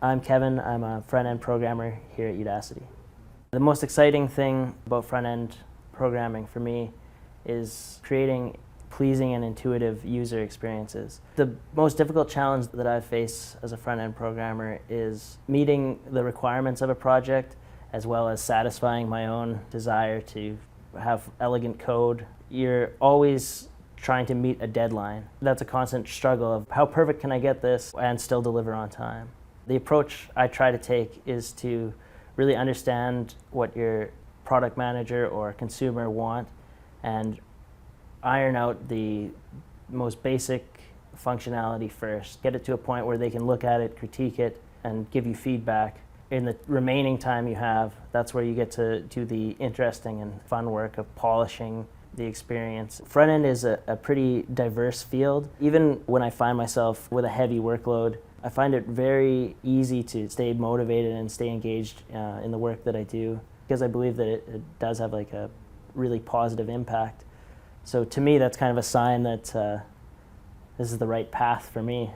I'm Kevin. I'm a front-end programmer here at Udacity. The most exciting thing about front-end programming for me is creating pleasing and intuitive user experiences. The most difficult challenge that I face as a front-end programmer is meeting the requirements of a project as well as satisfying my own desire to have elegant code. You're always trying to meet a deadline. That's a constant struggle of how perfect can I get this and still deliver on time. The approach I try to take is to really understand what your product manager or consumer want and iron out the most basic functionality first. Get it to a point where they can look at it, critique it, and give you feedback. In the remaining time you have, that's where you get to do the interesting and fun work of polishing the experience. Front-end is a pretty diverse field. Even when I find myself with a heavy workload, I find it very easy to stay motivated and stay engaged in the work that I do because I believe that it does have like a really positive impact. So to me, that's kind of a sign that this is the right path for me.